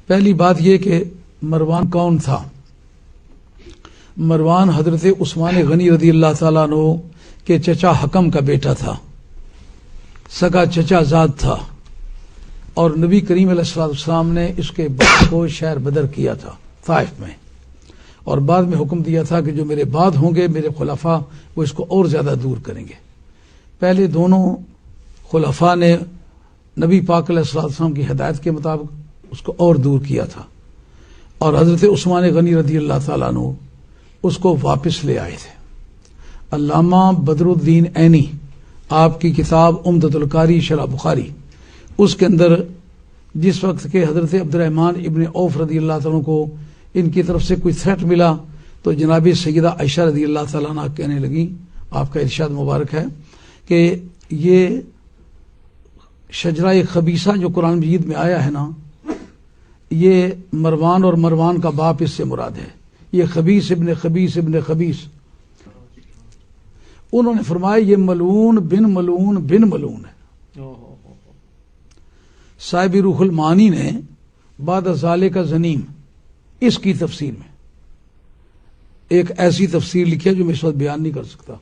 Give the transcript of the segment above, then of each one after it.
پہلی بات یہ کہ مروان کون تھا؟ مروان حضرت عثمان غنی رضی اللہ تعالیٰ عنہ کے چچا حکم کا بیٹا تھا، سگا چچا زاد تھا، اور نبی کریم علیہ السلام نے اس کے باپ کو شہر بدر کیا تھا طائف میں، اور بعد میں حکم دیا تھا کہ جو میرے بعد ہوں گے میرے خلفاء وہ اس کو اور زیادہ دور کریں گے۔ پہلے دونوں خلفاء نے نبی پاک علیہ السلام کی ہدایت کے مطابق اس کو اور دور کیا تھا، اور حضرت عثمان غنی رضی اللہ تعالیٰ عنہ اس کو واپس لے آئے تھے۔ علامہ بدر الدین عینی آپ کی کتاب عمدۃ القاری شرح بخاری، اس کے اندر جس وقت کہ حضرت عبد الرحمن ابن عوف رضی اللہ تعالیٰ کو ان کی طرف سے کوئی تھریٹ ملا تو جناب سیدہ عائشہ رضی اللہ تعالیٰ عنہ کہنے لگی، آپ کا ارشاد مبارک ہے کہ یہ شجرہ خبیثہ جو قرآن مجید میں آیا ہے نا، یہ مروان اور مروان کا باپ اس سے مراد ہے، یہ خبیث ابن خبیث ابن خبیث۔ انہوں نے فرمایا یہ ملعون بن ملعون بن ملعون ہے۔ صاحب روح المعانی نے بعد ذالک زنیم اس کی تفسیر میں ایک ایسی تفسیر لکھی ہے جو میں اس وقت بیان نہیں کر سکتا،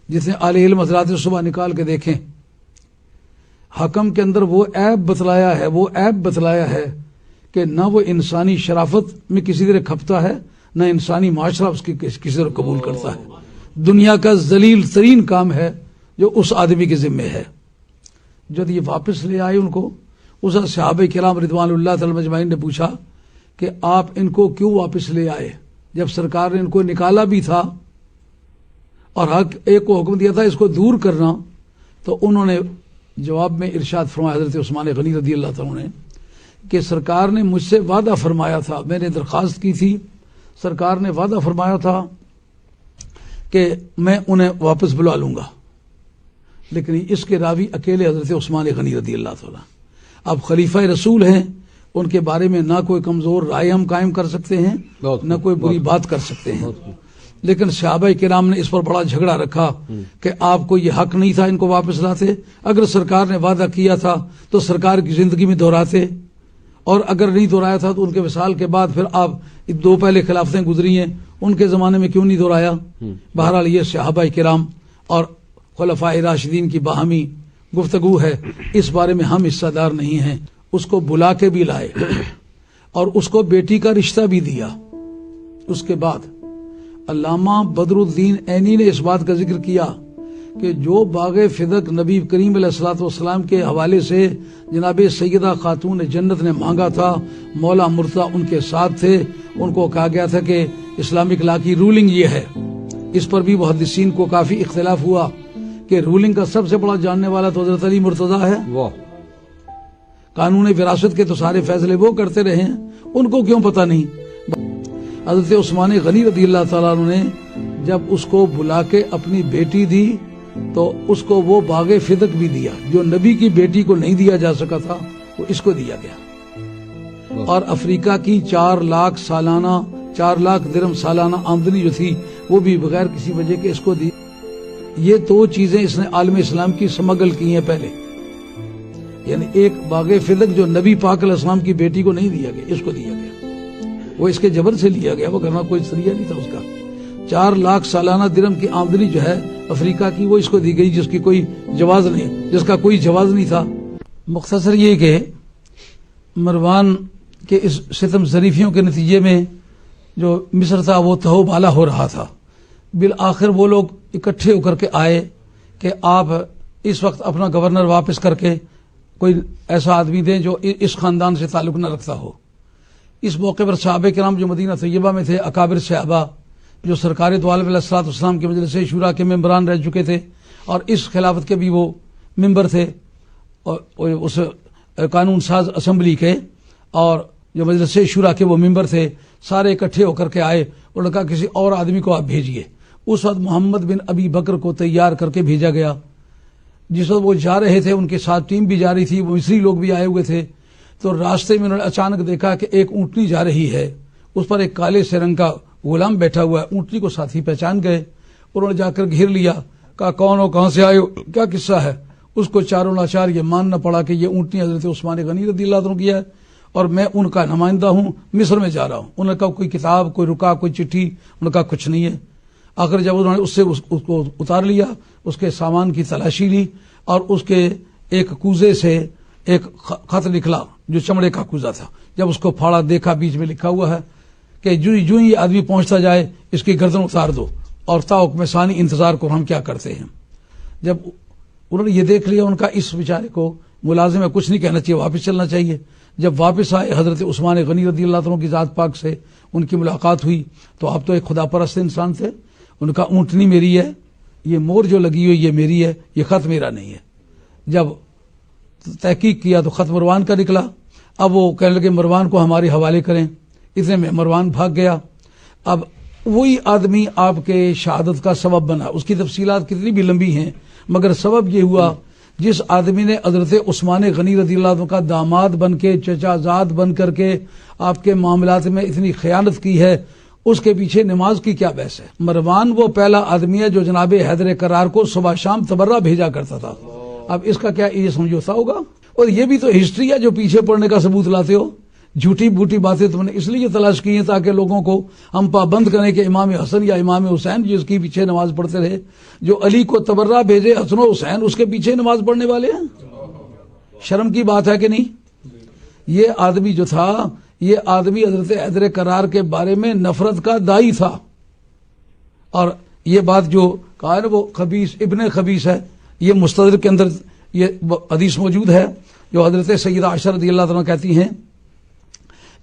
جس نے اہل علم حضرات صبح نکال کے دیکھیں۔ حکم کے اندر وہ عیب بتلایا ہے کہ نہ وہ انسانی شرافت میں کسی طرح کھپتا ہے، نہ انسانی معاشرہ اس کی کسی طرح قبول کرتا ہے۔ دنیا کا ذلیل ترین کام ہے جو اس آدمی کے ذمہ ہے۔ جب یہ واپس لے آئے ان کو، اس صحابہ کرام رضوان اللہ تعالی اجمعین نے پوچھا کہ آپ ان کو کیوں واپس لے آئے جب سرکار نے ان کو نکالا بھی تھا اور حق ایک کو حکم دیا تھا اس کو دور کرنا؟ تو انہوں نے جواب میں ارشاد فرمایا حضرت عثمان غنی رضی اللہ تعالیٰ نے کہ سرکار نے مجھ سے وعدہ فرمایا تھا، میں نے درخواست کی تھی، سرکار نے وعدہ فرمایا تھا کہ میں انہیں واپس بلا لوں گا، لیکن اس کے راوی اکیلے حضرت عثمان غنی رضی اللہ تعالیٰ۔ اب خلیفہ رسول ہیں، ان کے بارے میں نہ کوئی کمزور رائے ہم قائم کر سکتے ہیں نہ کوئی بری بات کر سکتے ہیں، لیکن صحابہ کرام نے اس پر بڑا جھگڑا رکھا کہ آپ کو یہ حق نہیں تھا ان کو واپس لاتے، اگر سرکار نے وعدہ کیا تھا تو سرکار کی زندگی میں دہراتے، اور اگر نہیں دہرایا تھا تو ان کے وصال کے بعد پھر آپ دو پہلے خلافتیں گزری ہیں ان کے زمانے میں کیوں نہیں دہرایا؟ بہرحال یہ صحابہ کرام اور خلفائے راشدین کی باہمی گفتگو ہے، اس بارے میں ہم حصہ دار نہیں ہیں۔ اس کو بلا کے بھی لائے اور اس کو بیٹی کا رشتہ بھی دیا۔ اس کے بعد علامہ بدر الدین عینی نے اس بات کا ذکر کیا کہ جو باغ فدق نبی کریم علیہ الصلوۃ والسلام کے حوالے سے جناب سیدہ خاتون جنت نے مانگا تھا، مولا مرتضیٰ ان کے ساتھ تھے، ان کو کہا گیا تھا کہ اسلامک لا کی رولنگ یہ ہے۔ اس پر بھی محدثین کو کافی اختلاف ہوا کہ رولنگ کا سب سے بڑا جاننے والا تو حضرت علی مرتضیٰ ہے، قانون وراثت کے تو سارے فیصلے وہ کرتے رہے ہیں، ان کو کیوں پتہ نہیں؟ حضرت عثمان غنی رضی اللہ تعالیٰ عنہ نے جب اس کو بلا کے اپنی بیٹی دی تو اس کو وہ باغ فدق بھی دیا، جو نبی کی بیٹی کو نہیں دیا جا سکا تھا وہ اس کو دیا گیا، اور افریقہ کی 4 لاکھ درہم سالانہ آمدنی جو تھی وہ بھی بغیر کسی وجہ کے اس کو دی۔ یہ 2 چیزیں اس نے عالم اسلام کی سمگل کی ہیں پہلے، یعنی ایک باغ فدق جو نبی پاک علیہ السلام کی بیٹی کو نہیں دیا گیا، اس کو دیا گیا، وہ اس کے جبر سے لیا گیا، وہ کرنا کوئی ذریعہ نہیں تھا اس کا۔ 4 لاکھ سالانہ درہم کی آمدنی جو ہے افریقہ کی وہ اس کو دی گئی، جس کا کوئی جواز نہیں تھا۔ مختصر یہ کہ مروان کے اس ستم ظریفیوں کے نتیجے میں جو مصر تھا وہ تہو بالا ہو رہا تھا۔ بالآخر وہ لوگ اکٹھے ہو کر کے آئے کہ آپ اس وقت اپنا گورنر واپس کر کے کوئی ایسا آدمی دیں جو اس خاندان سے تعلق نہ رکھتا ہو۔ اس موقع پر صحابہ کرام جو مدینہ طیبہ میں تھے، اکابر صحابہ جو سرکار دو عالم علیہ الصلوۃ والسلام کے مجلس شورا کے ممبران رہ چکے تھے اور اس خلافت کے بھی وہ ممبر تھے، اور اس قانون ساز اسمبلی کے، اور جو مجلس شورا کے وہ ممبر تھے، سارے اکٹھے ہو کر کے آئے اور کہا کسی اور آدمی کو آپ بھیجیے۔ اس وقت محمد بن ابی بکر کو تیار کر کے بھیجا گیا۔ جس وقت وہ جا رہے تھے ان کے ساتھ ٹیم بھی جا رہی تھی، وہ مصری لوگ بھی آئے ہوئے تھے، تو راستے میں انہوں نے اچانک دیکھا کہ ایک اونٹنی جا رہی ہے، اس پر ایک کالے سے رنگ کا غلام بیٹھا ہوا ہے۔ اونٹنی کو ساتھی پہچان گئے، انہوں نے جا کر گھیر لیا، کہا کون ہو، کہاں سے آئے ہو، کیا قصہ ہے؟ اس کو چاروں ناچار یہ ماننا پڑا کہ یہ اونٹنی حضرت عثمان غنی رضی اللہ عنہ کی ہے، اور میں ان کا نمائندہ ہوں، مصر میں جا رہا ہوں۔ انہوں نے کہا کوئی کتاب، کوئی رکا، کوئی چٹھی؟ انہوں نے کہا کچھ نہیں ہے۔ آخر جب انہوں نے اس کو اتار لیا، اس کے سامان کی تلاشی لی اور اس کے ایک کوزے سے ایک خط نکلا جو چمڑے کا کوزہ تھا۔ جب اس کو پھاڑا، دیکھا بیچ میں لکھا ہوا ہے کہ جو یہ آدمی پہنچتا جائے اس کی گردن اتار دو، اور تا حکم ثانی انتظار کو ہم کیا کرتے ہیں۔ جب انہوں نے یہ دیکھ لیا، ان کا اس بیچارے کو ملازم ہے، کچھ نہیں کہنا چاہیے، واپس چلنا چاہیے۔ جب واپس آئے حضرت عثمان غنی رضی اللہ عنہ کی ذات پاک سے ان کی ملاقات ہوئی تو آپ تو ایک خدا پرست انسان تھے۔ ان کا اونٹنی میری ہے، یہ مور جو لگی ہوئی یہ میری ہے، یہ خط میرا نہیں ہے۔ جب تحقیق کیا تو خط مروان کا نکلا۔ اب وہ کہنے لگے مروان کو ہمارے حوالے کریں۔ اتنے میں مروان بھاگ گیا۔ اب وہی آدمی آپ کے شہادت کا سبب بنا۔ اس کی تفصیلات کتنی بھی لمبی ہیں، مگر سبب یہ ہوا جس آدمی نے حضرت عثمان غنی رضی اللہ عنہ کا داماد بن کے، چچا زاد بن کر کے آپ کے معاملات میں اتنی خیانت کی ہے، اس کے پیچھے نماز کی کیا بحث ہے؟ مروان وہ پہلا آدمی ہے جو جناب حیدر کرار کو صبح شام تبرہ بھیجا کرتا تھا۔ اب اس کا کیا یہ سمجھوتا ہوگا؟ اور یہ بھی تو ہسٹری ہے جو پیچھے پڑنے کا ثبوت لاتے ہو۔ جھوٹی بوٹی باتیں تم نے اس لیے تلاش کی ہیں تاکہ لوگوں کو ہم پابند کریں کہ امام حسن یا امام حسین جس کی پیچھے نماز پڑھتے رہے، جو علی کو تبرہ بھیجے حسن و حسین اس کے پیچھے نماز پڑھنے والے ہیں۔ شرم کی بات ہے کہ نہیں؟ یہ آدمی جو تھا، یہ آدمی حضرت حیدر کرار کے بارے میں نفرت کا دائی تھا، اور یہ بات جو کہا ہے نا وہ خبیث ابن خبیث ہے، یہ مستدرک کے اندر یہ حدیث موجود ہے جو حضرت سیدہ عائشہ رضی اللہ عنہا کہتی ہیں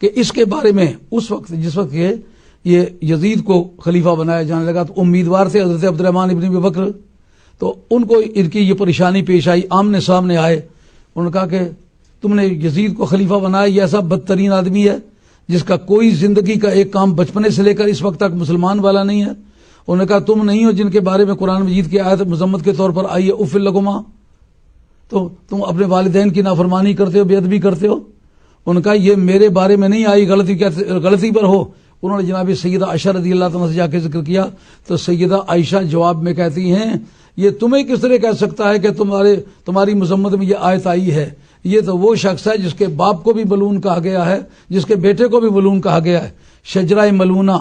کہ اس کے بارے میں اس وقت جس وقت یہ یزید کو خلیفہ بنایا جانے لگا تو امیدوار تھے حضرت عبد الرحمن ابن ابی بکر، تو ان کو ان کی یہ پریشانی پیش آئی، آمنے سامنے آئے۔ انہوں نے کہا کہ تم نے یزید کو خلیفہ بنایا، یہ ایسا بدترین آدمی ہے جس کا کوئی زندگی کا ایک کام بچپنے سے لے کر اس وقت تک مسلمان والا نہیں ہے۔ انہوں نے کہا تم نہیں ہو جن کے بارے میں قرآن مجید کی آیت مذمت کے طور پر آئی ہے اف لکما، تو تم اپنے والدین کی نافرمانی کرتے ہو، بے ادبی کرتے ہو۔ ان کا یہ میرے بارے میں نہیں آئی، غلطی پر ہو۔ انہوں نے جناب سیدہ عائشہ رضی اللہ عنہا سے جا کے ذکر کیا تو سیدہ عائشہ جواب میں کہتی ہیں یہ تمہیں کس طرح کہہ سکتا ہے کہ تمہاری مذمت میں یہ آیت آئی ہے؟ یہ تو وہ شخص ہے جس کے باپ کو بھی ملعون کہا گیا ہے، جس کے بیٹے کو بھی ملعون کہا گیا ہے، شجرہ ملعونہ۔